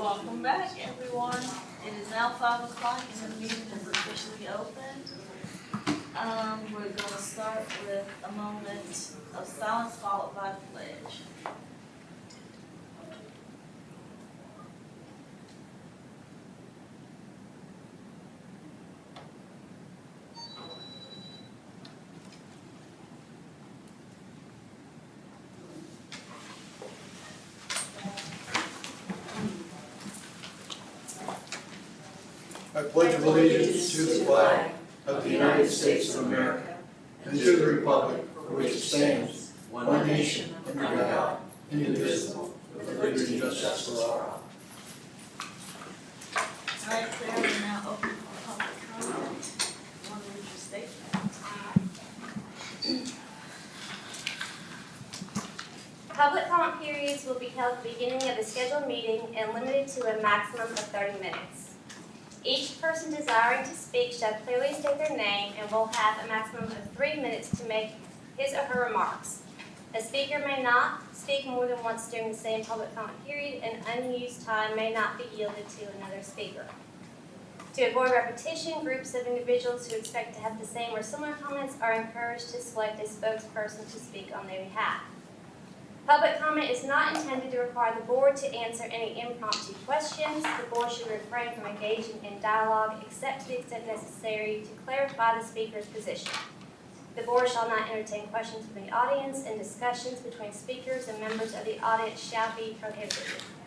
Welcome back, everyone. It is now 5 o'clock and the meeting is officially opened. We're gonna start with a moment of silence followed by the pledge. I pledge allegiance to the flag of the United States of America and to the republic for which it stands, one nation, under God, indivisible, with liberty and justice for all. All right, Claire, we're now open for public comment. Want to read your statement? Public comment periods will be held at the beginning of the scheduled meeting and limited to a maximum of 30 minutes. Each person desiring to speak shall clearly state their name and will have a maximum of 3 minutes to make his or her remarks. A speaker may not speak more than once during the same public comment period, and unused time may not be yielded to another speaker. To avoid repetition, groups of individuals who expect to have the same or similar comments are encouraged to select a spokesperson to speak on their behalf. Public comment is not intended to require the board to answer any impromptu questions. The board should refrain from engaging in dialogue except to the extent necessary to clarify the speaker's position. The board shall not entertain questions from the audience, and discussions between speakers and members of the audience shall be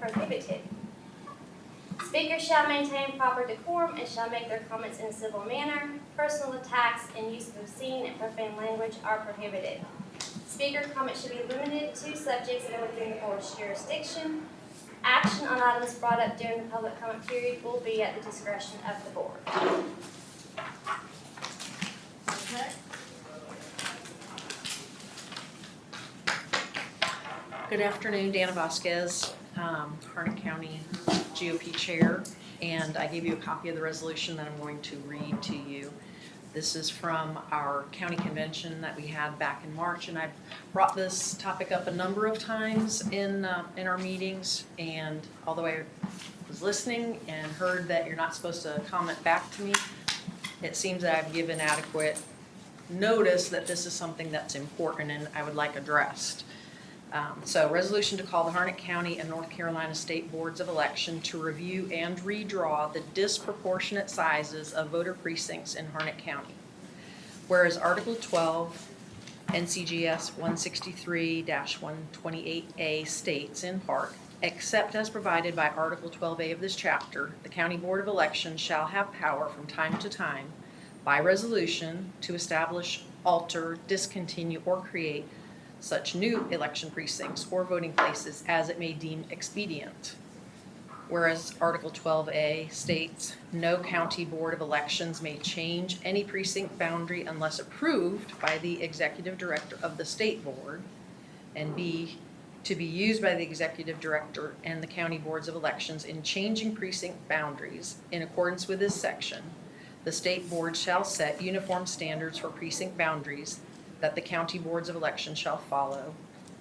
prohibited. Speakers shall maintain proper decorum and shall make their comments in a civil manner. Personal attacks and use of obscene and profane language are prohibited. Speaker comments should be limited to subjects that are within the board's jurisdiction. Action on items brought up during the public comment period will be at the discretion of the board. Okay. Good afternoon, Dana Vasquez, Harnett County GOP Chair, and I gave you a copy of the resolution that I'm going to read to you. This is from our county convention that we had back in March, and I've brought this topic up a number of times in our meetings, and although I was listening and heard that you're not supposed to comment back to me, it seems that I've given adequate notice that this is something that's important and I would like addressed. So resolution to call the Harnett County and North Carolina State Boards of Election to review and redraw the disproportionate sizes of voter precincts in Harnett County. Whereas Article 12 NCGS 163-128A states in part, except as provided by Article 12A of this chapter, the County Board of Elections shall have power from time to time by resolution to establish, alter, discontinue, or create such new election precincts or voting places as it may deem expedient. Whereas Article 12A states, no county board of elections may change any precinct boundary unless approved by the executive director of the state board, and B, to be used by the executive director and the county boards of elections in changing precinct boundaries in accordance with this section. The state board shall set uniform standards for precinct boundaries that the county boards of election shall follow.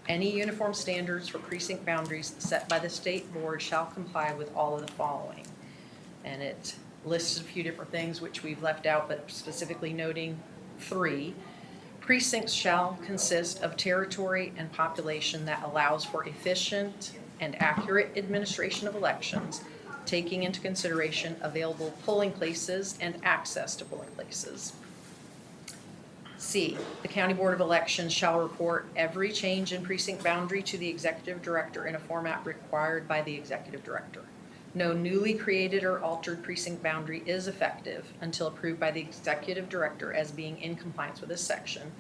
Any uniform standards for precinct boundaries set by the state board shall comply with all of the following. And it lists a few different things which we've left out, but specifically noting 3. Precincts shall consist of territory and population that allows for efficient and accurate administration of elections, taking into consideration available polling places and access to polling places. C, the County Board of Elections shall report every change in precinct boundary to the Executive Director in a format required by the Executive Director. No newly created or altered precinct boundary is effective until approved by the Executive Director as being in compliance with this section.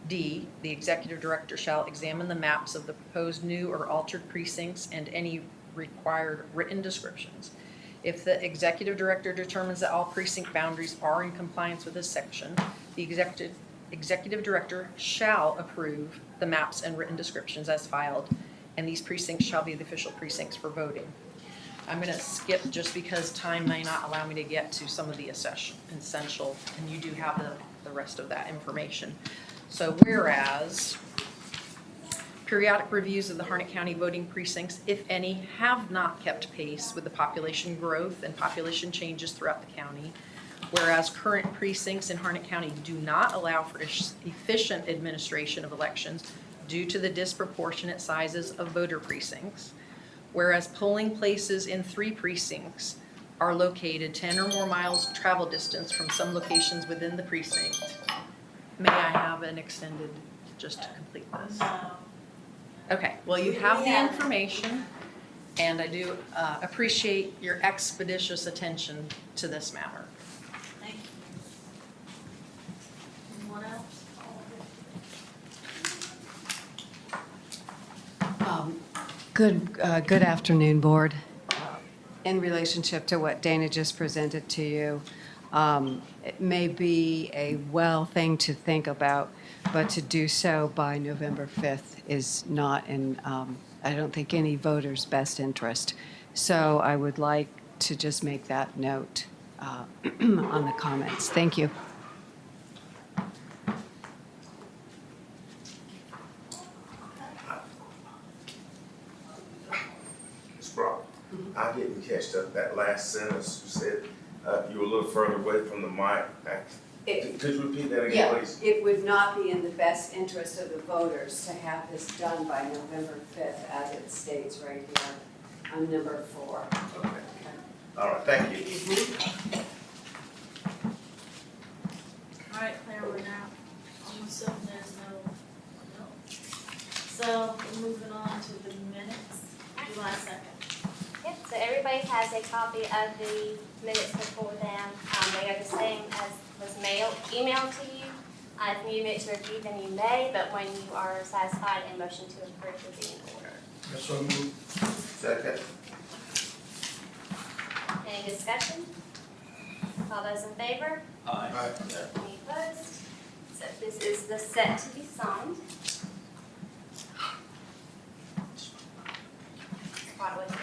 D, the Executive Director shall examine the maps of the proposed new or altered precincts and any required written descriptions. If the Executive Director determines that all precinct boundaries are in compliance with this section, the Executive Director shall approve the maps and written descriptions as filed, and these precincts shall be the official precincts for voting. I'm going to skip just because time may not allow me to get to some of the essential, and you do have the rest of that information. So whereas Periodic reviews of the Harnett County voting precincts, if any, have not kept pace with the population growth and population changes throughout the county. Whereas current precincts in Harnett County do not allow for efficient administration of elections due to the disproportionate sizes of voter precincts. Whereas polling places in 3 precincts are located 10 or more miles travel distance from some locations within the precinct. May I have an extended, just to complete this? No. Okay, well, you have the information, and I do appreciate your expeditious attention to this matter. Thank you. Anyone else? Good afternoon, Board. In relationship to what Dana just presented to you, it may be a well thing to think about, but to do so by November 5th is not in, I don't think, any voter's best interest. So I would like to just make that note on the comments. Thank you. Ms. Brock, I didn't catch that last sentence. You said you were a little further away from the mic. Could you repeat that again, please? It would not be in the best interest of the voters to have this done by November 5th, as it states right here on number 4. Okay. All right, thank you. All right, Claire, we're now, I'm assuming there's no. So we're moving on to the minutes, July 2nd. Yep, so everybody has a copy of the minutes before them. They are the same as was emailed to you. If you need it to review, then you may, but when you are satisfied, a motion to approve will be in order. Yes, so moved. Second. Any discussion? All those in favor? Aye. Any opposed? So this is the set to be signed. Quite a way through.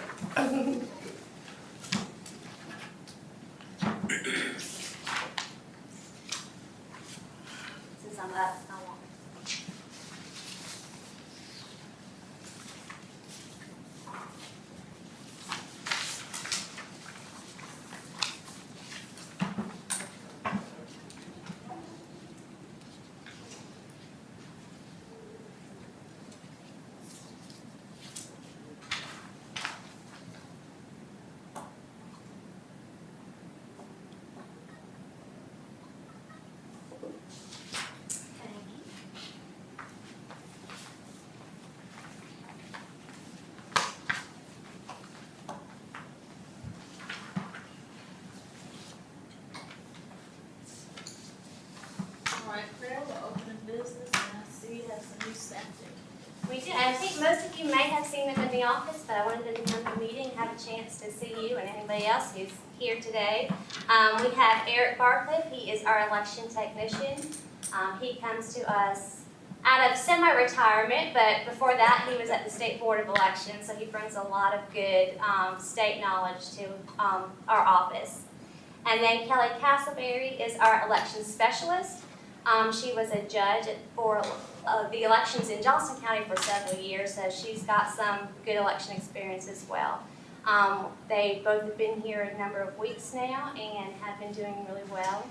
Since I'm up, I won't. All right, Claire, we're opening business, and I see you have some new septic. We do, I think most of you may have seen them in the office, but I wanted to come to the meeting, have a chance to see you and anybody else who's here today. We have Eric Barcliffe, he is our election technician. He comes to us out of semi-retirement, but before that, he was at the State Board of Elections, so he brings a lot of good state knowledge to our office. And then Kelly Castleberry is our election specialist. She was a judge for the elections in Johnson County for several years, so she's got some good election experience as well. They both have been here a number of weeks now and have been doing really well.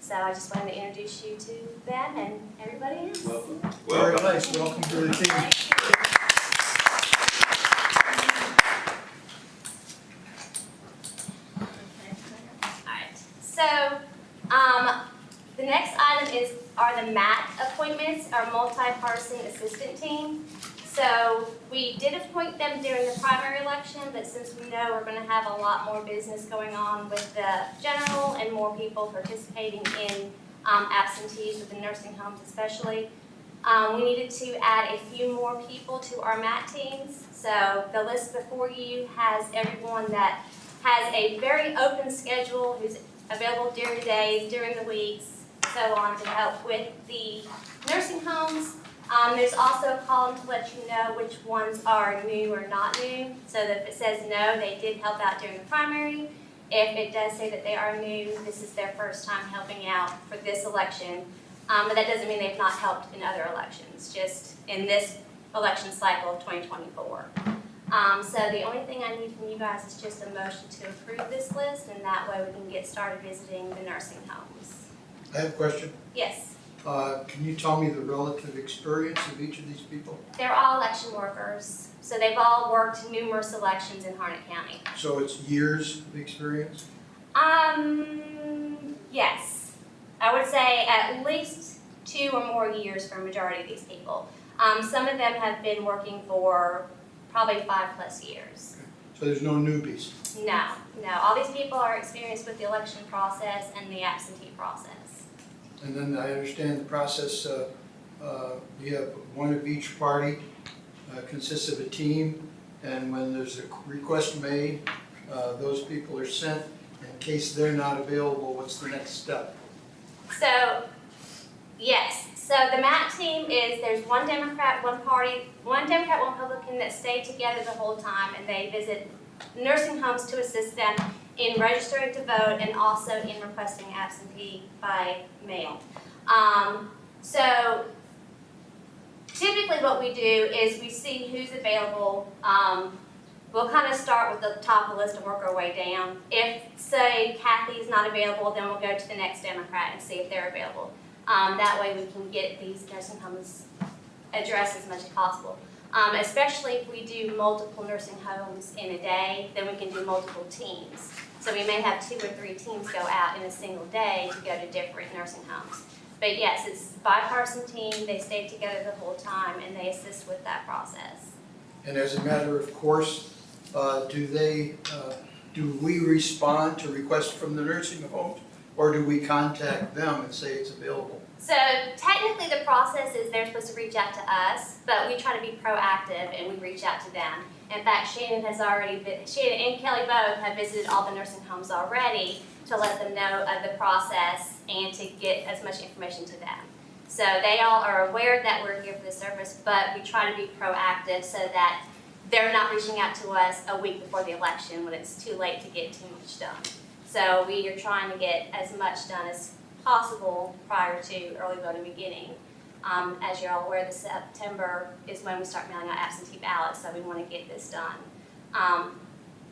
So I just wanted to introduce you to them and everybody else. Welcome. Very nice, welcome to the team. Okay, Claire. Alright, so, the next item are the MAT appointments, our multi-partisan assistant team. So, we did appoint them during the primary election, but since we know we're gonna have a lot more business going on with the general and more people participating in, absentees with the nursing homes especially, we needed to add a few more people to our MAT teams. So, the list before you has everyone that has a very open schedule, who's available during the days, during the weeks, so on, to help with the nursing homes. There's also a column to let you know which ones are new or not new, so that if it says no, they did help out during the primary. If it does say that they are new, this is their first time helping out for this election. But that doesn't mean they've not helped in other elections, just in this election cycle of 2024. So the only thing I need from you guys is just a motion to approve this list, and that way we can get started visiting the nursing homes. I have a question. Yes, Can you tell me the relative experience of each of these people? they're all election workers, so they've all worked numerous elections in Harnett County. So it's years of experience? Yes. I would say at least 2 or more years for a majority of these people. Some of them have been working for probably 5+ years. So there's no newbies? No. All these people are experienced with the election process and the absentee process. And then I understand the process, you have one of each party, consists of a team, and when there's a request made, those people are sent. In case they're not available, what's the next step? So, yes. So the MAT team is, there's one Democrat, one Republican that stay together the whole time, and they visit nursing homes to assist them in registering to vote and also in requesting absentee by mail. So typically what we do is we see who's available. We'll kind of start with the top of the list and work our way down. If, say, Kathy's not available, then we'll go to the next Democrat and see if they're available. That way we can get these nursing homes addressed as much as possible. Especially if we do multiple nursing homes in a day, then we can do multiple teams. So we may have 2 or 3 teams go out in a single day to go to different nursing homes. But yes, it's a bipartisan team, they stay together the whole time, and they assist with that process. And as a matter of course, do we respond to requests from the nursing homes, or do we contact them and say it's available? So technically the process is they're supposed to reach out to us, but we try to be proactive and we reach out to them. In fact, Shannon and Kelly both have visited all the nursing homes already to let them know of the process and to get as much information to them. So they all are aware that we're here for the service, but we try to be proactive so that they're not reaching out to us a week before the election when it's too late to get too much done. So we are trying to get as much done as possible prior to early voting beginning. As you're all aware, the September is when we start mailing out absentee ballots, so we want to get this done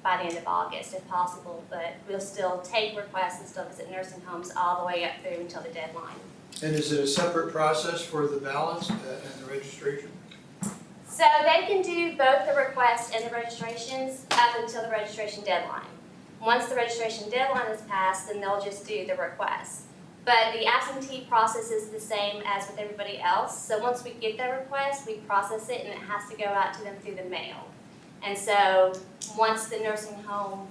by the end of August if possible, but we'll still take requests and still visit nursing homes all the way up through until the deadline. And is it a separate process for the ballots and the registration? So they can do both the request and the registrations up until the registration deadline. Once the registration deadline is passed, then they'll just do the request. But the absentee process is the same as with everybody else. So once we get their request, we process it and it has to go out to them through the mail. And so once the nursing home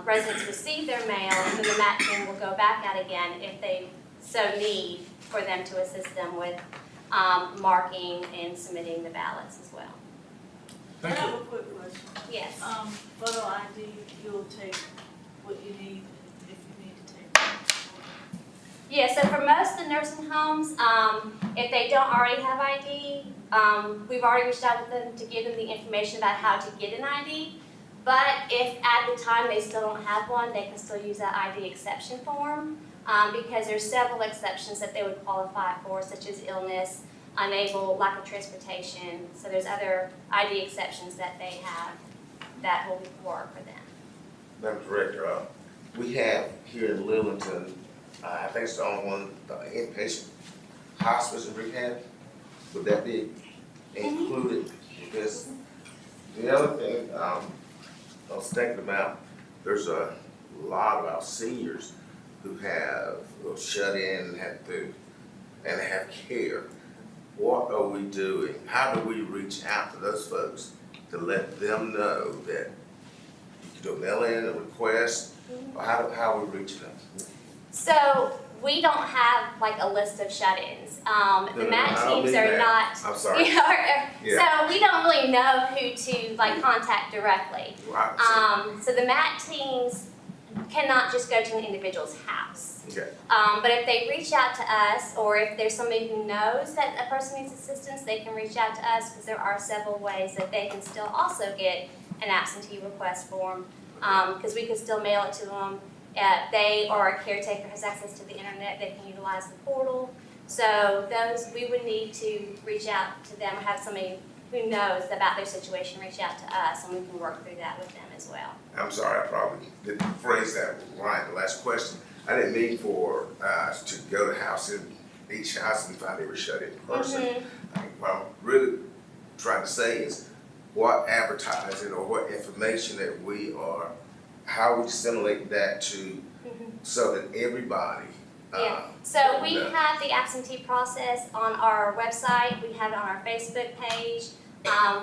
residents receive their mail, then the MAT team will go back out again if they so need for them to assist them with marking and submitting the ballots as well. I Thank have you. a quick question. Yes. Photo ID, you'll take what you need if you need to take it. Yeah, so for most of the nursing homes, if they don't already have ID, we've already reached out with them to give them the information about how to get an ID. But if at the time they still don't have one, they can still use that ID exception form because there's several exceptions that they would qualify for, such as illness, unable, lack of transportation. So there's other ID exceptions that they have that will work for them. Madam Director, we have here in Lillington, I think it's the only one, the inpatient hospice and rehab. Would that be included with this? The other thing, I was thinking about, there's a lot of our seniors who shut in and have care. What are we doing? How do we reach out to those folks to let them know that you can mail in a request? Or how are we reaching them? So we don't have like a list of shut-ins. The MAT teams are not. I'm sorry. Yeah. Yeah. So we don't really know who to like contact directly. Right. So the MAT teams cannot just go to an individual's house. Okay. But if they reach out to us, or if there's somebody who knows that a person needs assistance, they can reach out to us because there are several ways that they can still also get an absentee request form because we can still mail it to them. They or a caretaker has access to the internet, they can utilize the portal. So those, we would need to reach out to them or have somebody who knows about their situation reach out to us, and we can work through that with them as well. I'm sorry, I probably didn't phrase that right, the last question. I didn't mean for, to go to each house and find they were shut in person. What I'm really trying to say is what advertising or what information that we are, how we disseminate that to, so that everybody, Yeah, so we have the absentee process on our website, we have it on our Facebook page,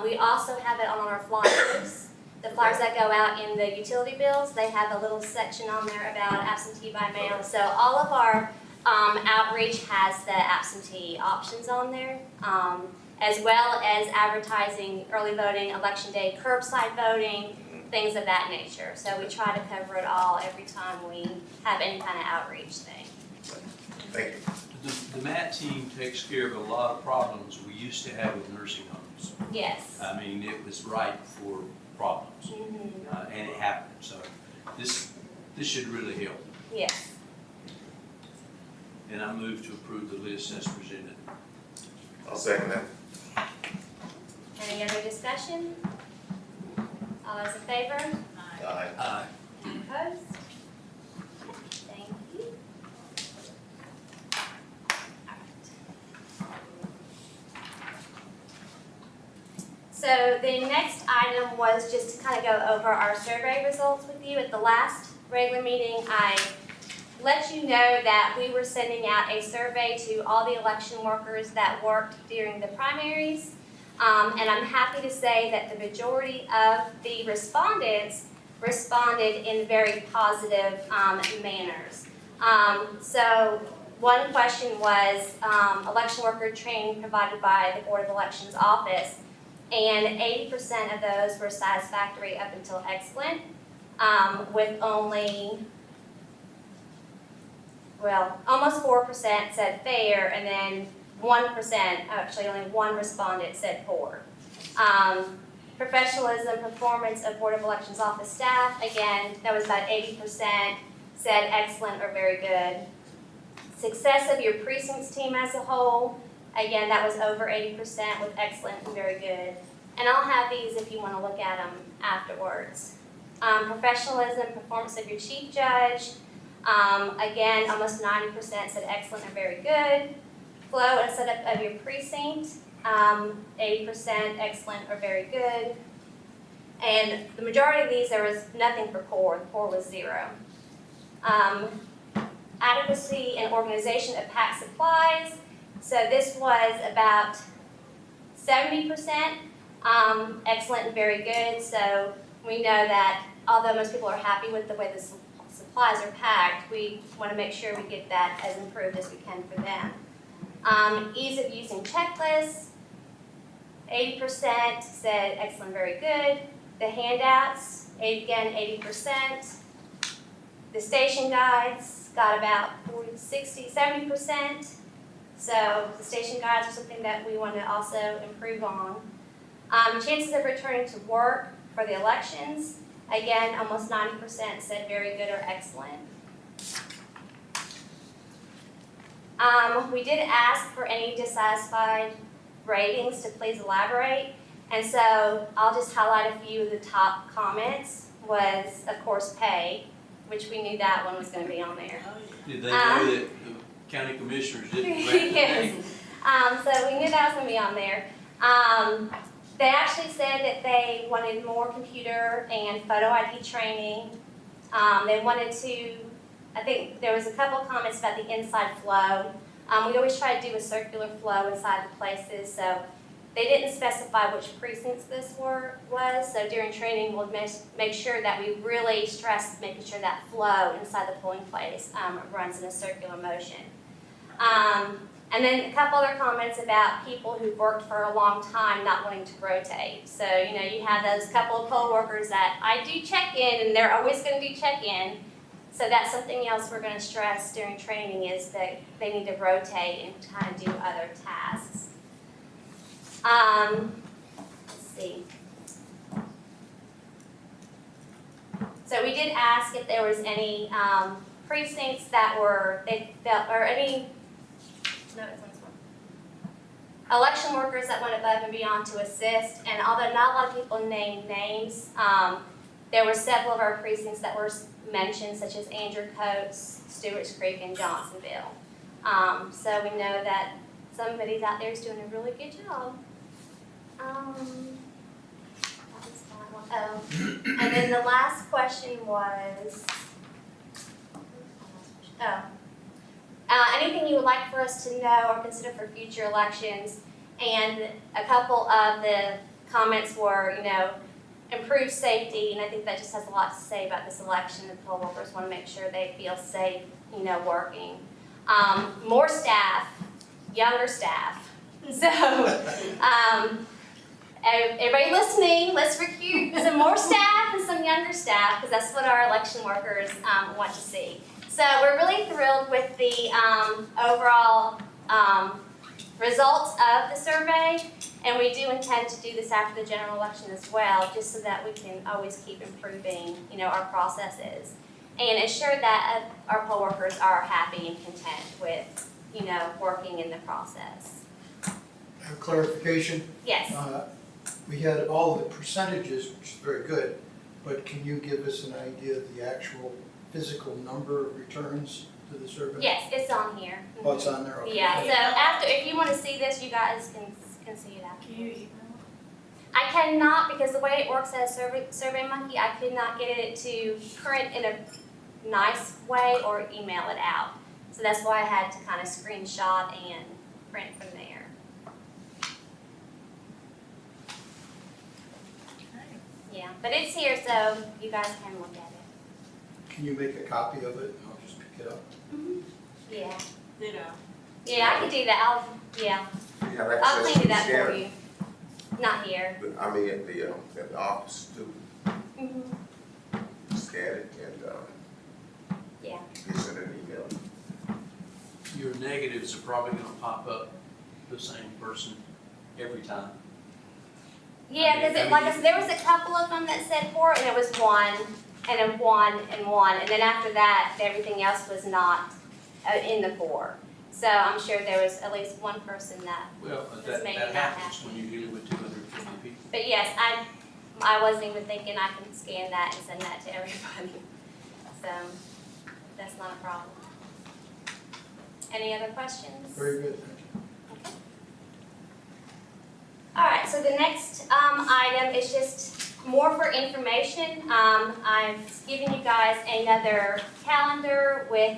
we also have it on our flyers. The flyers that go out in the utility bills, they have a little section on there about absentee by mail. So all of our outreach has the absentee options on there, as well as advertising early voting, election day, curbside voting, things of that nature. So we try to cover it all every time we have any kind of outreach thing. thank you. The MAT team takes care of a lot of problems we used to have with nursing homes. Yes. I mean, it was ripe for problems, and it happened, so this should really help. Yes. And I move to approve the list as presented. I'll second that. Any other discussion? All those in favor? Aye. Aye. Any opposed? Thank you. So the next item was just to kind of go over our survey results with you. At the last regular meeting, I let you know that we were sending out a survey to all the election workers that worked during the primaries. And I'm happy to say that the majority of the respondents responded in very positive manners. So one question was election worker training provided by the Board of Elections office, and 80% of those were satisfactory up until excellent, with only, well, almost 4% said fair, and then 1%, actually only one respondent said poor. Professionalism, performance of Board of Elections office staff, again, that was about 80%, said excellent or very good. Success of your precincts team as a whole, again, that was over 80% with excellent and very good. And I'll have these if you want to look at them afterwards. Professionalism, performance of your chief judge, again, almost 90% said excellent or very good. Flow and setup of your precinct, 80% excellent or very good. And the majority of these, there was nothing for poor. The poor was 0. Adequacy and organization of PAC supplies. So this was about 70%, excellent and very good. So we know that although most people are happy with the way the supplies are packed, we want to make sure we get that as improved as we can for them. Ease of using checklists, 80% said excellent, very good. The handouts, again, 80%. The station guides got about 40, 60, 70%. So the station guides are something that we want to also improve on. Chances of returning to work for the elections, again, almost 90% said very good or excellent. We did ask for any dissatisfied ratings to please elaborate, and so I'll just highlight a few of the top comments. Was, of course, pay, which we knew that one was going to be on there. Did they know that the county commissioners didn't grant the name? Yes. So we knew that was going to be on there. They actually said that they wanted more computer and photo ID training. They wanted to, I think there was a couple of comments about the inside flow. We always try to do a circular flow inside the places, so they didn't specify which precincts this was. So during training, we'll make sure that we really stress making sure that flow inside the polling place runs in a circular motion. And then a couple other comments about people who've worked for a long time not wanting to rotate. So, you know, you have those couple of poll workers that I do check-in, and they're always going to do check-in. So that's something else we're going to stress during training is that they need to rotate and kind of do other tasks. Let's see. So we did ask if there was any precincts that were, they felt, or any, no, it's on this one. election workers that went above and beyond to assist. And although not a lot of people named names, there were several of our precincts that were mentioned, such as Andrew Coates, Stewart's Creek, and Johnsonville. So we know that somebody out there is doing a really good job. That was that one. Oh, and then the last question was, anything you would like for us to know or consider for future elections? And a couple of the comments were, improve safety, and I think that just has a lot to say about this election. The poll workers want to make sure they feel safe, working. More staff, younger staff. So, everybody listening, let's recruit some more staff and some younger staff, because that's what our election workers want to see. So we're really thrilled with the overall results of the survey, and we do intend to do this after the general election as well, just so that we can always keep improving, our processes, and ensure that our poll workers are happy and content with, working in the process. Clarification, Yes. we had all the percentages, which is very good, but can you give us an idea of the actual physical number of returns to the survey? Yes, it's on here. Oh, it's on there, okay. Yeah, so after, if you want to see this, you guys can see it after. Can you email I cannot, because the way it works as SurveyMonkey, I could not get it to print in a nice way or email it out. So that's why I had to kind of screenshot and print from there. Yeah, but it's here, so you guys can look at it. Can you make a copy of it and I'll just pick it up? Yeah. Ditto. Yeah, I could do that. You have I'll access clean to it up for scan, you. Not here. but I mean, at the office too, scan it and, Yeah. you send an email. Your negatives are probably gonna pop up the same person every time. Yeah, because like I said, there was a couple of them that said 4, and it was 1, and then 1, and 1, and then after that, everything else was not in the 4. So I'm sure there was at least one person that. Well, That's maybe that not happens when you're dealing with 250 people. But yes, I wasn't even thinking I can scan that and send that to everybody. So that's not a problem. Any other questions? Very good, thank you. All right, so the next item is just more for information. I've given you guys another calendar with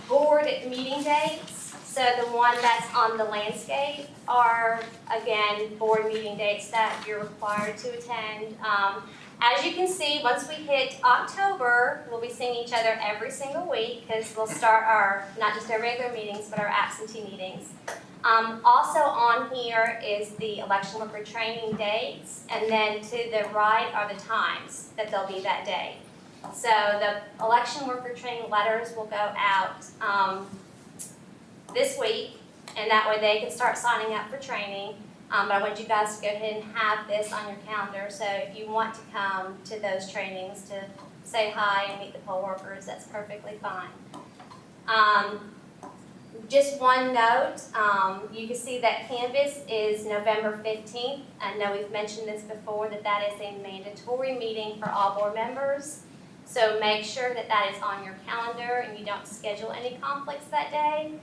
board meeting dates. So the one that's on the landscape are, again, board meeting dates that you're required to attend. As you can see, once we hit October, we'll be seeing each other every single week, because we'll start our, not just our regular meetings, but our absentee meetings. Also on here is the election worker training dates, and then to the right are the times that they'll be that day. So the election worker training letters will go out this week, and that way they can start signing up for training. But I want you guys to go ahead and have this on your calendar, so if you want to come to those trainings to say hi and meet the poll workers, that's perfectly fine. Just one note, you can see that Canvas is November 15th. I know we've mentioned this before, that is a mandatory meeting for all board members. So make sure that that is on your calendar and you don't schedule any conflicts that day.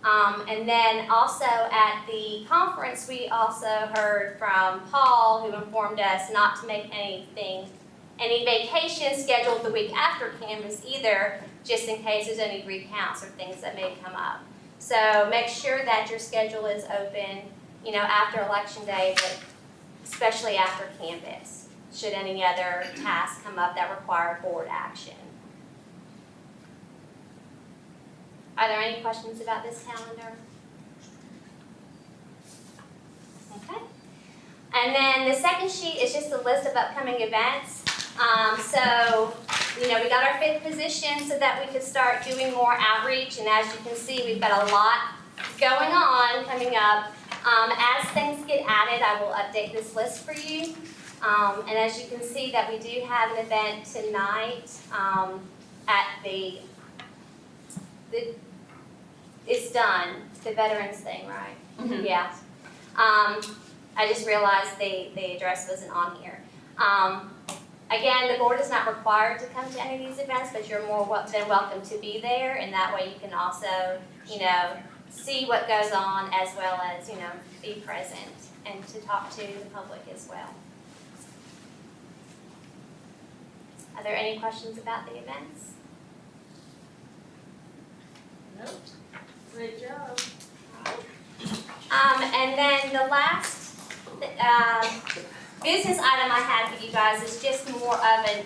And then also at the conference, we also heard from Paul, who informed us not to make any vacations scheduled the week after Canvas either, just in case there's any recounts or things that may come up. So make sure that your schedule is open, after Election Day, but especially after Canvas, should any other tasks come up that require board action. Are there any questions about this calendar? Okay. And then the second sheet is just a list of upcoming events. So, we got our 5th position so that we could start doing more outreach. And as you can see, we've got a lot going on coming up. As things get added, I will update this list for you. And as you can see that we do have an event tonight at it's is done, the veterans thing, right? Yeah. I just realized the address wasn't on here. Again, the board is not required to come to any of these events, but you're more than welcome to be there, and that way you can also, see what goes on as well as, be present and to talk to the public as well. Are there any questions about the events? Nope. Great job. And then the last business item I had for you guys is just more of an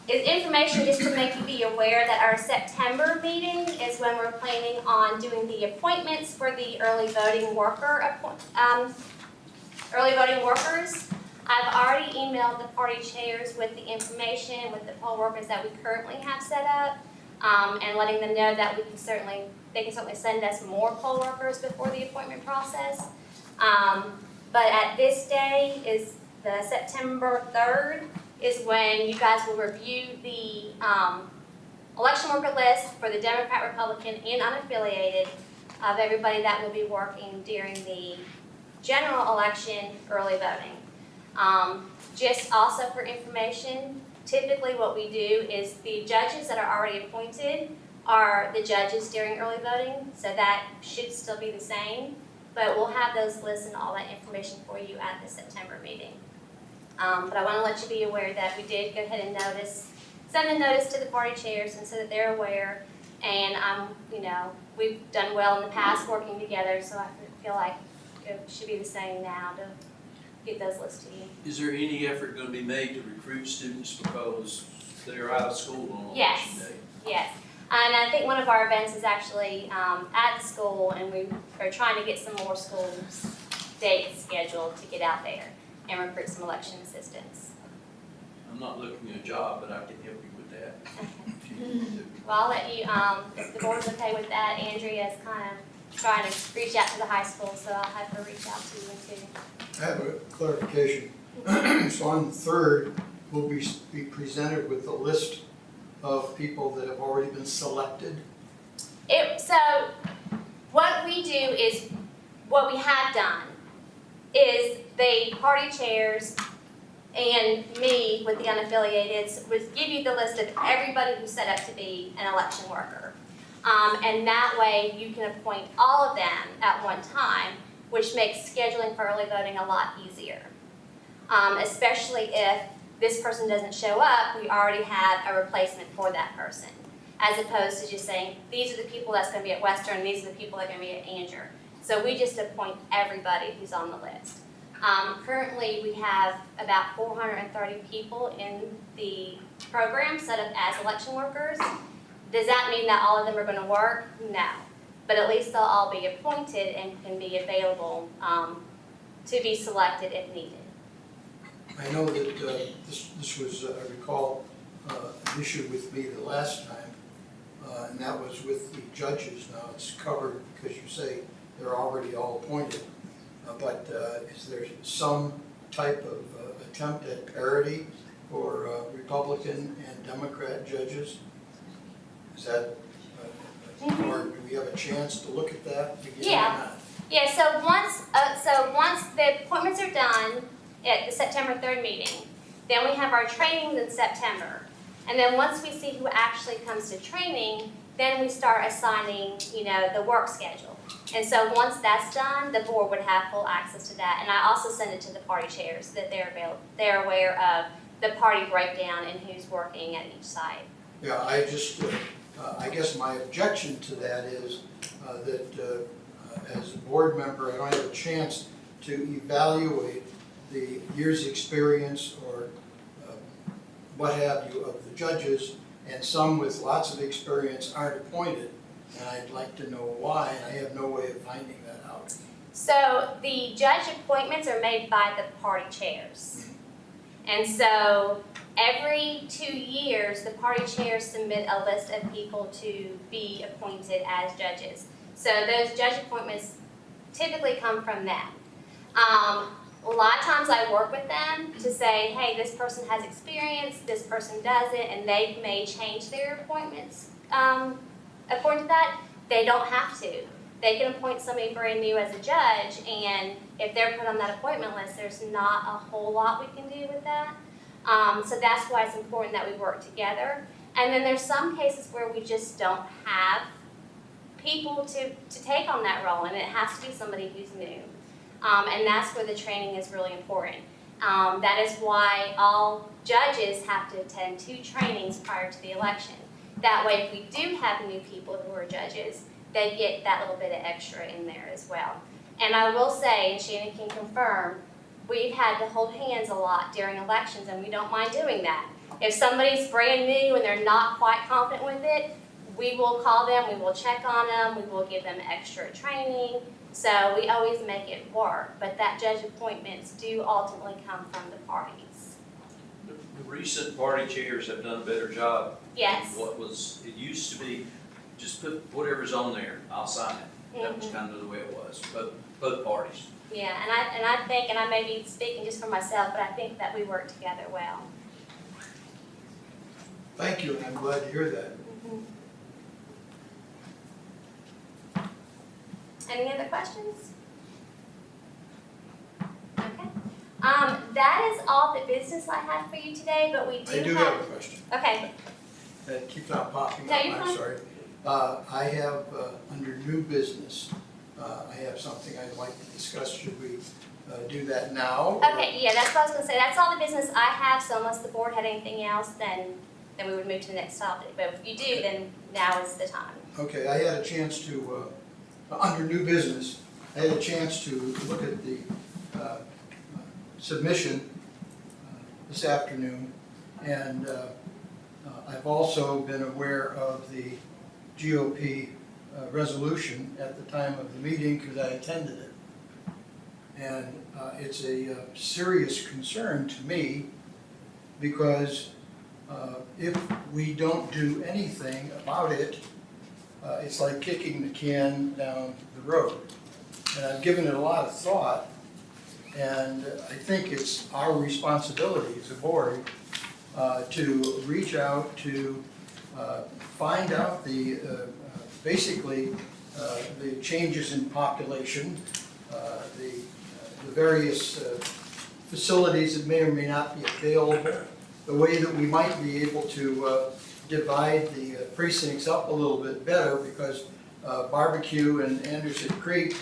is information just to make you be aware that our September meeting is when we're planning on doing the appointments for the early voting workers. I've already emailed the party chairs with the information with the poll workers that we currently have set up, and letting them know that they can certainly send us more poll workers before the appointment process. But at this day is the September 3rd is when you guys will review the election worker list for the Democrat, Republican, and unaffiliated of everybody that will be working during the general election early voting. Just also for information, typically what we do is the judges that are already appointed are the judges during early voting, so that should still be the same, but we'll have those lists and all that information for you at the September meeting. But I want to let you be aware that we did go ahead and send a notice to the party chairs and so that they're aware, and we've done well in the past working together, so I feel like it should be the same now to get those lists to you. Is there any effort going to be made to recruit students because they're out of school on Yes. election day? Yes, and I think one of our events is actually at the school, and we are trying to get some more school dates scheduled to get out there and recruit some election assistants. I'm not looking at a job, but I can help you with that. If you need to. Well, I'll let you, if the board's okay with that, Andrea's kind of trying to reach out to the high school, so I'll have her reach out to you too. I have a clarification. So on the 3rd, we'll be presented with a list of people that have already been selected. So what we do is, what we have done is the party chairs and me with the unaffiliated would give you the list of everybody who's set up to be an election worker. And that way you can appoint all of them at one time, which makes scheduling for early voting a lot easier. Especially if this person doesn't show up, we already have a replacement for that person. As opposed to just saying, these are the people that's going to be at Western, these are the people that are going to be at Anger. So we just appoint everybody who's on the list. Currently, we have about 430 people in the program set up as election workers. Does that mean that all of them are going to work? No. But at least they'll all be appointed and can be available to be selected if needed. I know that this was, I recall, an issue with me the last time, and that was with the judges. Now it's covered because you say they're already all appointed, but is there some type of attempt at parity for Republican and Democrat judges? Is that, or do we have a chance to look at that again? Yeah. Or not? Yeah, so once the appointments are done at the September 3rd meeting, then we have our trainings in September. And then once we see who actually comes to training, then we start assigning, the work schedule. And so once that's done, the board would have full access to that. And I also send it to the party chairs so that they're aware of the party breakdown and who's working at each site. Yeah, I just, I guess my objection to that is that as a board member, I don't have a chance to evaluate the year's experience or what have you of the judges, and some with lots of experience aren't appointed, and I'd like to know why, and I have no way of finding that out. So the judge appointments are made by the party chairs. And so every 2 years, the party chairs submit a list of people to be appointed as judges. So those judge appointments typically come from them. A lot of times I work with them to say, hey, this person has experience, this person doesn't, and they may change their appointments according to that. They don't have to. They can appoint somebody brand new as a judge, and if they're put on that appointment list, there's not a whole lot we can do with that. So that's why it's important that we work together. And then there's some cases where we just don't have people to take on that role, and it has to be somebody who's new. And that's where the training is really important. That is why all judges have to attend 2 trainings prior to the election. That way, if we do have new people who are judges, they get that little bit of extra in there as well. And I will say, and Shannon can confirm, we've had to hold hands a lot during elections, and we don't mind doing that. If somebody's brand new and they're not quite confident with it, we will call them, we will check on them, we will give them extra training. So we always make it work, but that judge appointments do ultimately come from the parties. The recent party chairs have done a better job. Yes. What was, it used to be, just put whatever's on there, I'll sign it. That was kind of the way it was, both parties. Yeah, and I think, and I may be speaking just for myself, but I think that we work together well. Thank you, and I'm glad to hear that. Any other questions? Okay. That is all the business I have for you today, but we do I do have a question. Okay, That keeps on popping No, up, you're I'm fine. sorry. I have, under new business, I have something I'd like to discuss. Should we do that now? okay, yeah, that's what I was gonna say. That's all the business I have, so unless the board had anything else, then we would move to the next topic. But if you do, then now is the time. Okay, I had a chance to, under new business, I had a chance to look at the submission this afternoon, and I've also been aware of the GOP resolution at the time of the meeting because I attended it. And it's a serious concern to me because if we don't do anything about it, it's like kicking the can down the road. And I've given it a lot of thought, and I think it's our responsibility as a board to reach out to find out basically the changes in population, the various facilities that may or may not be available, the way that we might be able to divide the precincts up a little bit better, because Barbecue and Anderson Creek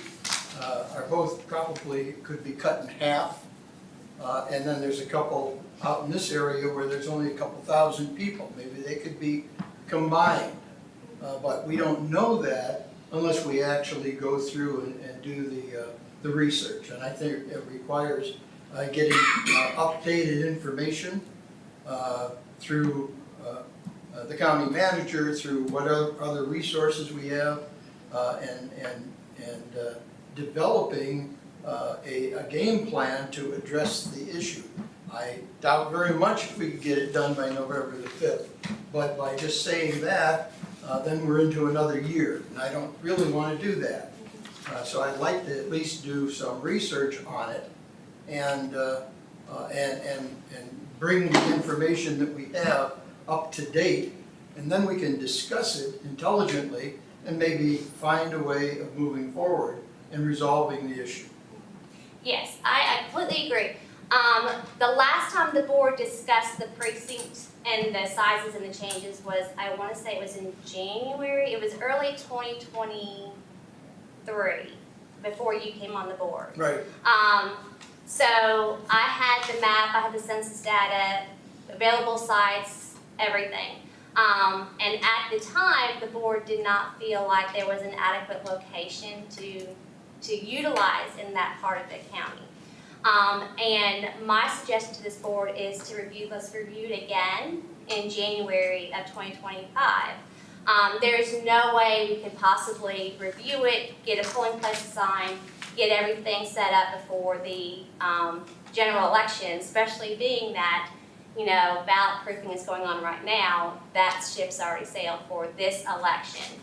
are both probably could be cut in half. And then there's a couple out in this area where there's only a couple thousand people. Maybe they could be combined. But we don't know that unless we actually go through and do the research. And I think it requires getting updated information through the county manager, through what other resources we have, and developing a game plan to address the issue. I doubt very much if we could get it done by November the 5th, but by just saying that, then we're into another year, and I don't really want to do that. So I'd like to at least do some research on it and bring the information that we have up to date, and then we can discuss it intelligently and maybe find a way of moving forward and resolving the issue. Yes, I completely agree. The last time the board discussed the precinct and the sizes and the changes was, I want to say it was in January. It was early 2023, before you came on the board. Right. So I had the map, I had the census data, available sites, everything. And at the time, the board did not feel like there was an adequate location to utilize in that part of the county. And my suggestion to this board is to let's review it again in January of 2025. There's no way we could possibly review it, get a polling place assigned, get everything set up before the general election, especially being that, ballot proofing is going on right now. That ship's already sailed for this election.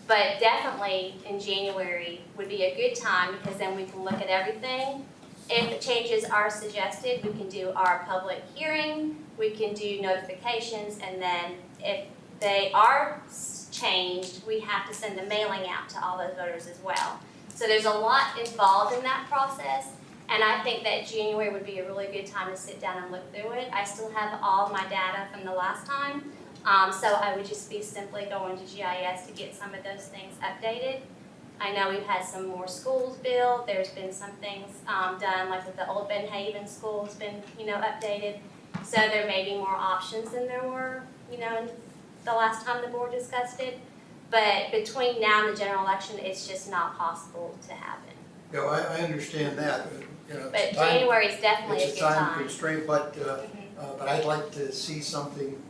But definitely in January would be a good time, because then we can look at everything. If the changes are suggested, we can do our public hearing, we can do notifications, and then if they are changed, we have to send a mailing out to all those voters as well. So there's a lot involved in that process, and I think that January would be a really good time to sit down and look through it. I still have all my data from the last time, so I would just be simply going to GIS to get some of those things updated. I know we've had some more schools built, there's been some things done, like with the old Ben Haven school has been, updated. So there may be more options than there were, in the last time the board discussed it. But between now and the general election, it's just not possible to happen. Yeah, I understand that, But it's time, January is definitely a it's good a time time. constraint, but I'd like to see something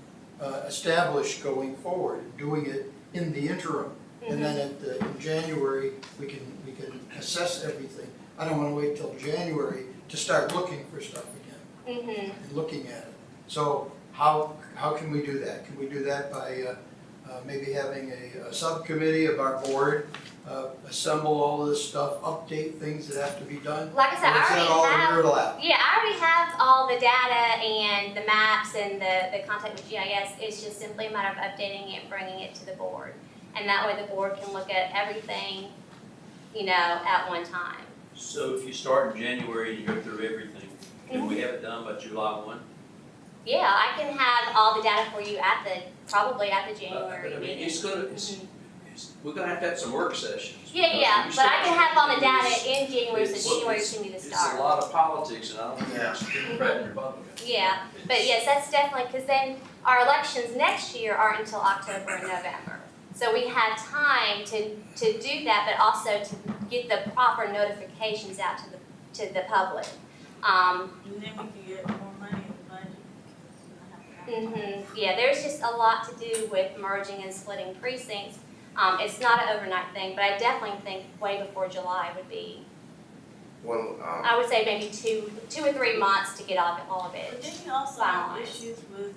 established going forward, doing it in the interim. And then in January, we can assess everything. I don't wanna wait till January to start looking for stuff again, and looking at it. So how can we do that? Can we do that by maybe having a subcommittee of our board, assemble all of this stuff, update things that have to be done? Like I said, Or is that all in your lap? I already have all the data and the maps and the contact with GIS. It's just simply a matter of updating it and bringing it to the board. And that way the board can look at everything, at one time. So if you start in January and you go through everything, can we have it done by July 1? Yeah, I can have all the data for you probably at the January But I mean, meeting. we're gonna have to have some work sessions. Yeah, You but I can have all the data it's- in January, it's- so January can be the It's a start. lot of politics, and I don't think it's Democrat and Republican. Yeah, but yes, that's definitely, because then our elections next year aren't until October and November. So we have time to do that, but also to get the proper notifications out to the public. And then we can get more money in the budget. Yeah, there's just a lot to do with merging and splitting precincts. It's not an overnight thing, but I definitely think way before July would be, Well, I would say maybe 2 or 3 months to get all of But it. then you also have Finalized. issues with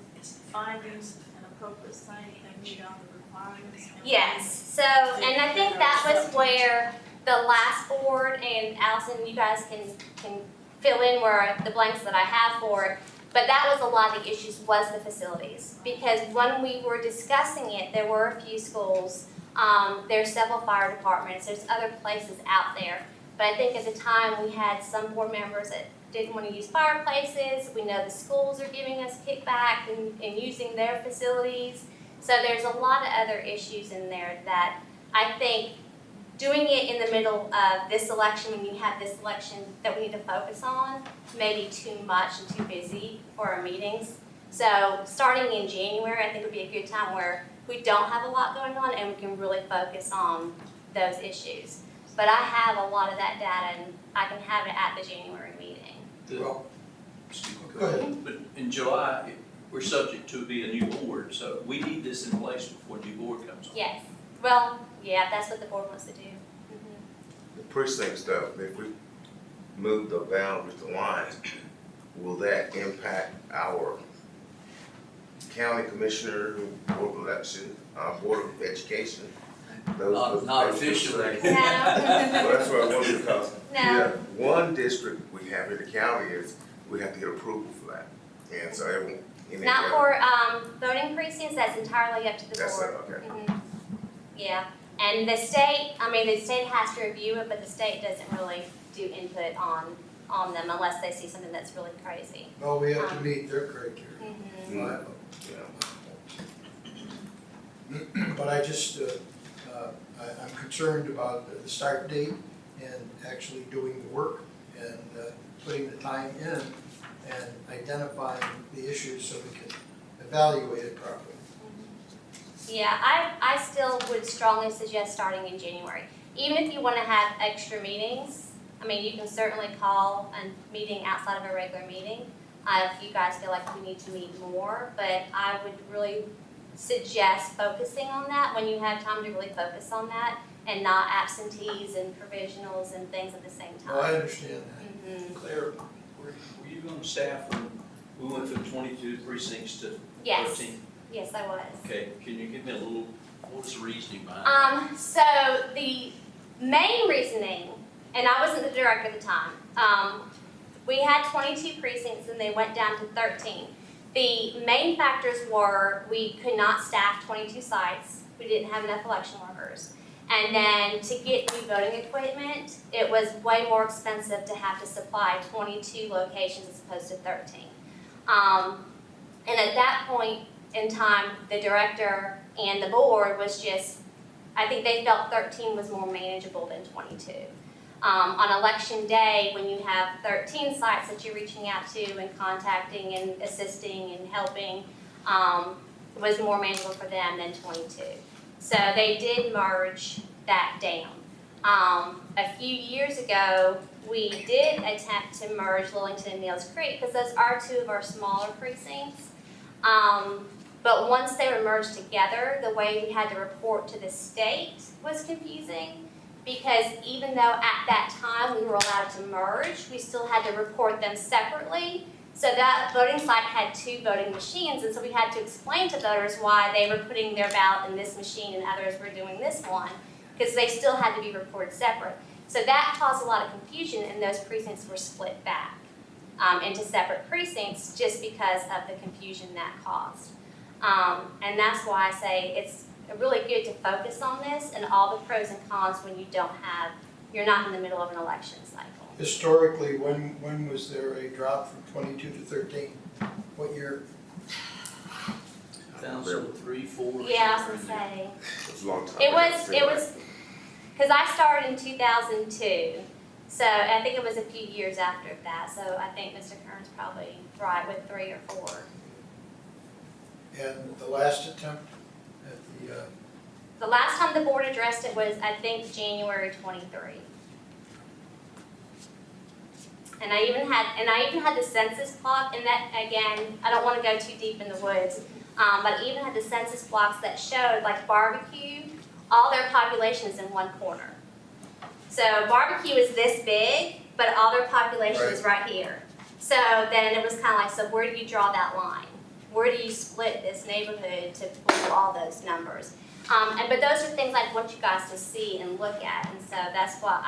findings and appropriate site that meet all the requirements. and- Yes, so, and I think that was where the last board, and Allison, you guys can fill in where the blanks that I have for it, but that was a lot of the issues was the facilities. Because when we were discussing it, there were a few schools, there's several fire departments, there's other places out there. But I think at the time, we had some board members that didn't want to use fireplaces. We know the schools are giving us kickback and using their facilities. So there's a lot of other issues in there that I think doing it in the middle of this election, when you have this election that we need to focus on, may be too much and too busy for our meetings. So starting in January, I think would be a good time where we don't have a lot going on and we can really focus on those issues. But I have a lot of that data and I can have it at the January meeting. Well, Excuse me. go ahead. But in July, we're subject to be a new board, so we need this in place before the new board comes on. Yes, well, yeah, that's what the board wants to do. the precinct stuff, if we move the boundaries, the lines, will that impact our county commissioner, board of election, board of education? Not officially. No. Well, that's what I wondered, because No. yeah, one district we have in the county is, we have to get approval for that. And so everyone. in the Not county- for voting precincts, that's entirely up to the That's board. it, okay. Yeah, and the state has to review it, but the state doesn't really do input on them unless they see something that's really crazy. Well, we have to meet their criteria. Mm, yeah. But I just, I'm concerned about the start date and actually doing the work and putting the time in and identifying the issues so we can evaluate it properly. Yeah, I still would strongly suggest starting in January. Even if you want to have extra meetings, you can certainly call a meeting outside of a regular meeting if you guys feel like we need to meet more, but I would really suggest focusing on that when you have time to really focus on that and not absentees and provisionals and things at the same time. Well, I understand that. Claire, were you on staff when we went from 22 precincts to 13? Yes, yes, I was. Okay, can you give me a little, what was the reasoning behind that? So the main reasoning, and I wasn't the director at the time, we had 22 precincts and they went down to 13. The main factors were we could not staff 22 sites we didn't have enough election workers. And then to get new voting equipment, it was way more expensive to have to supply 22 locations as opposed to 13. And at that point in time, the director and the board was just, I think they felt 13 was more manageable than 22. On election day, when you have 13 sites that you're reaching out to and contacting and assisting and helping, was more manageable for them than 22. So they did merge that down. A few years ago, we did attempt to merge Lillington and Neals Creek because those are two of our smaller precincts. But once they were merged together, the way we had to report to the state was confusing because even though at that time we were allowed to merge, we still had to report them separately. So that voting site had 2 voting machines, and so we had to explain to voters why they were putting their ballot in this machine and others were doing this one, because they still had to be reported separate. So that caused a lot of confusion, and those precincts were split back into separate precincts just because of the confusion that caused. And that's why I say it's really good to focus on this and all the pros and cons when you're not in the middle of an election cycle. Historically, when was there a drop from 22 to 13? What year? 2003, 4. Yeah, I was gonna say. It was a long time. It was, because I started in 2002, so I think it was a few years after that, so I think Mr. Kern's probably right with 3 or 4. And the last attempt at The last time the board addressed it was, I think, January 23. And I even had the census block, and that, again, I don't want to go too deep in the woods, but I even had the census blocks that showed, like Barbecue, all their population is in one corner. So Barbecue is this big, but all their population is right here. So then it was kind of like, so where do you draw that line? Where do you split this neighborhood to pull all those numbers? But those are things I want you guys to see and look at, and so that's what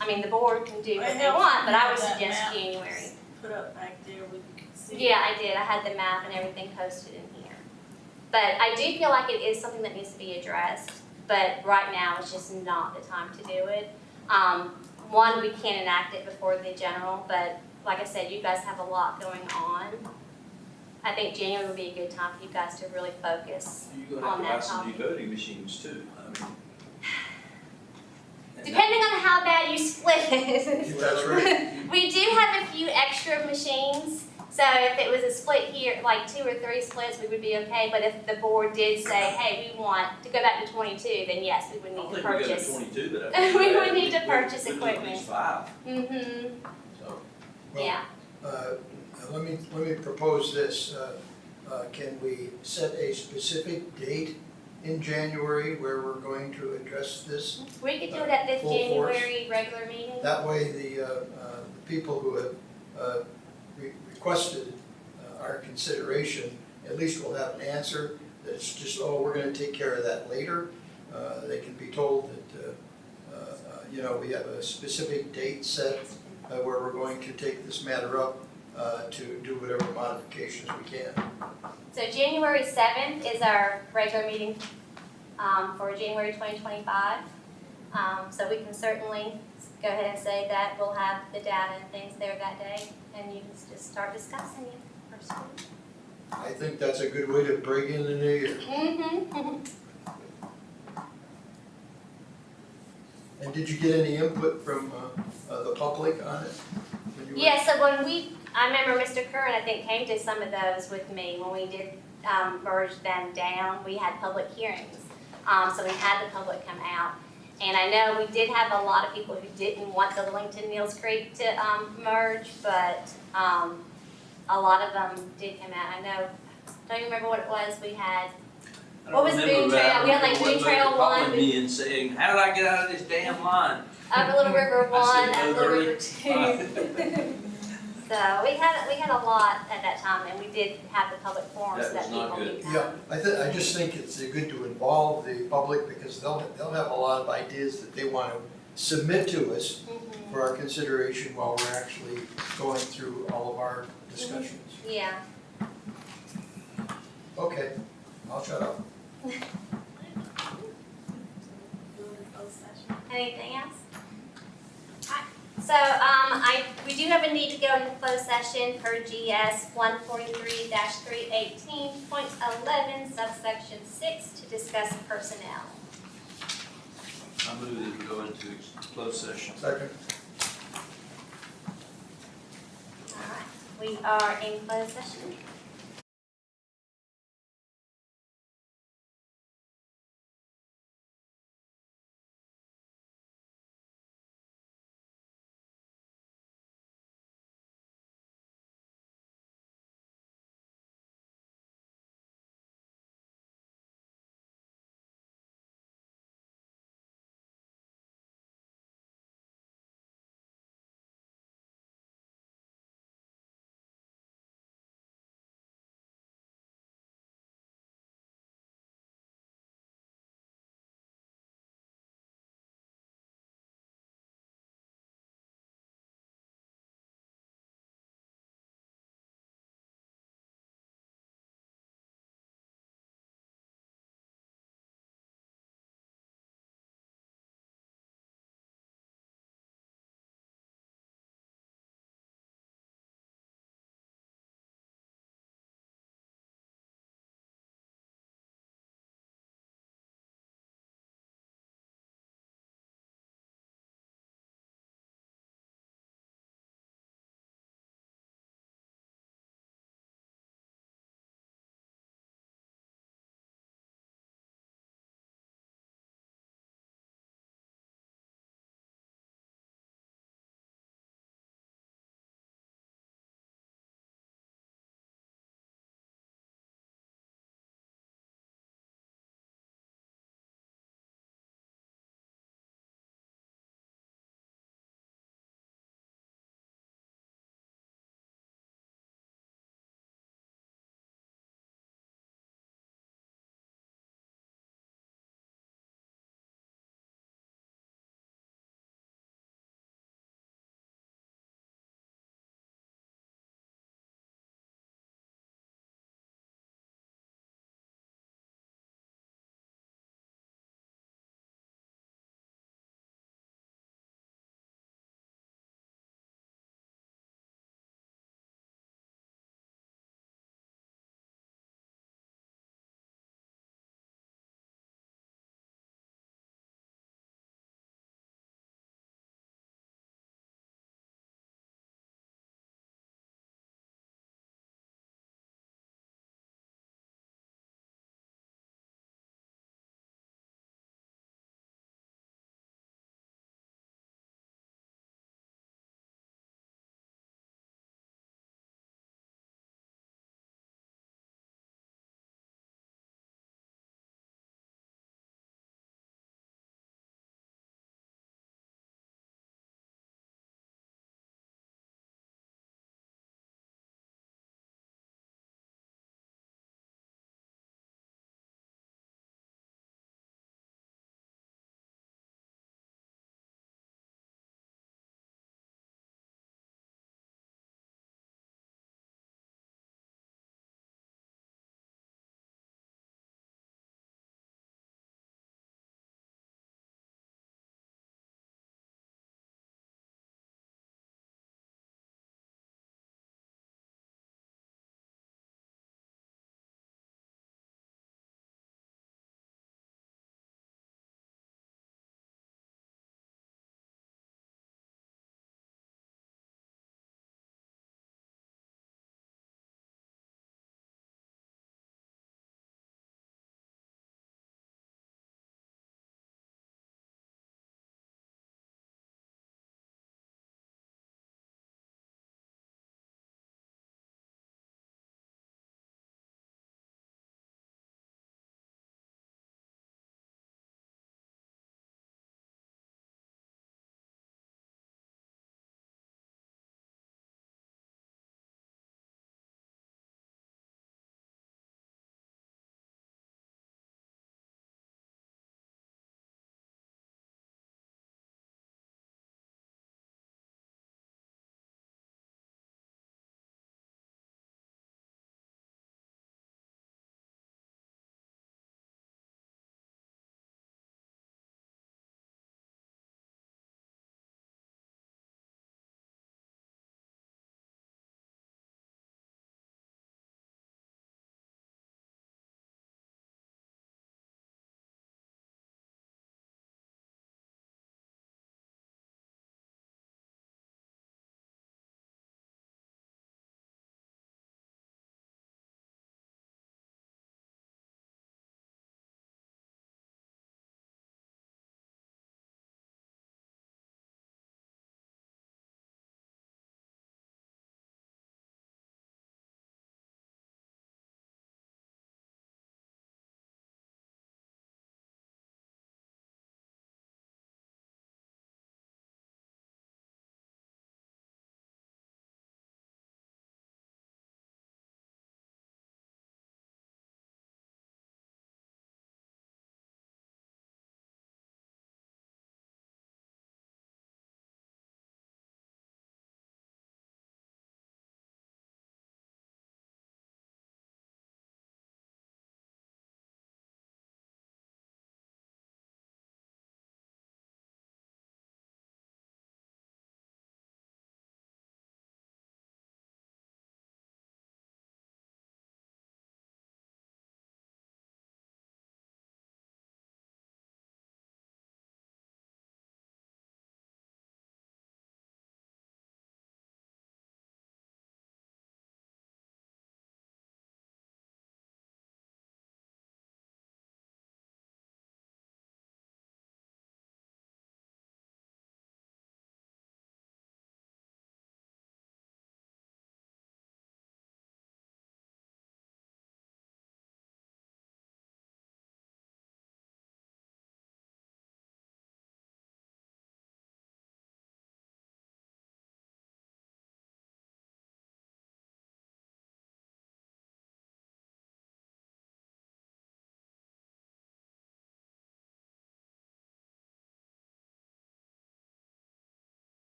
I mean, the board can do what they want, but I would suggest January. Put up back there where you can see. Yeah, I did. I had the map and everything posted in here. But I do feel like it is something that needs to be addressed, but right now it's just not the time to do it. One, we can't enact it before the general, but like I said, you guys have a lot going on. I think January would be a good time for you guys to really focus You're gonna on have to buy that some new topic. voting machines too. I mean. Depending on how bad you split it. That's right. We do have a few extra machines, so if it was a split here, like 2 or 3 splits, we would be okay. But if the board did say, hey, we want to go back to 22, then yes, we would I need don't to think we go to purchase. 22, but We would need to purchase we do equipment. at least 5, Mm-hmm, so. Well, yeah. Let me propose this. Can we set a specific date in January where we're going to address this? We could do it at this Full force. January regular meeting. That way, the people who have requested our consideration, at least will have an answer. That's just, oh, we're going to take care of that later. They can be told that, we have a specific date set where we're going to take this matter up to do whatever modifications we can. So January 7th is our regular meeting for January 2025. So we can certainly go ahead and say that we'll have the data and things there that day, and you can just start discussing it personally. I think that's a good way to bring in the new year. Mm-hmm. And did you get any input from the public on it? when you were- Yeah, so I remember Mr. Curran, I think, came to some of those with me when we did merge them down. We had public hearings, so we had the public come out. And I know we did have a lot of people who didn't want the Lillington Neals Creek to merge, but a lot of them did come out. I know, don't you remember what it was we had? I What don't was remember Boone that. Trail? We had, like, I remember Boone Trail when they were one. calling me and saying, how did I get out of this damn line? Up Little River I One, said, Up "No, Little hurry." River Two. So we had a lot at that time, and we did have the public forum so That that was not people good. knew how. Yeah, I just think it's good to involve the public because they'll have a lot of ideas that they want to submit to us Mhm. for our consideration while we're actually going through all of our discussions. Yeah. Okay, I'll shut up. Thank Anything else? Alright, so, we do have a need to go into closed session per GS 143-318.11 subsection 6 to discuss personnel. I move that we go into closed session. Second. Alright, we are in closed session.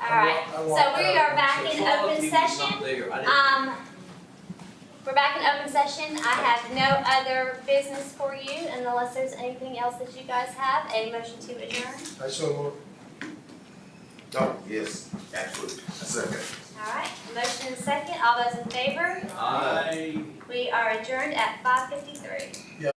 All right, so we are back in open session. We're back in open session. I have no other business for you unless there's anything else that you guys have. A motion to adjourn. I so move. Oh, yes, absolutely. A second. All right, motion and second. All those in favor? Aye. We are adjourned at 5:53.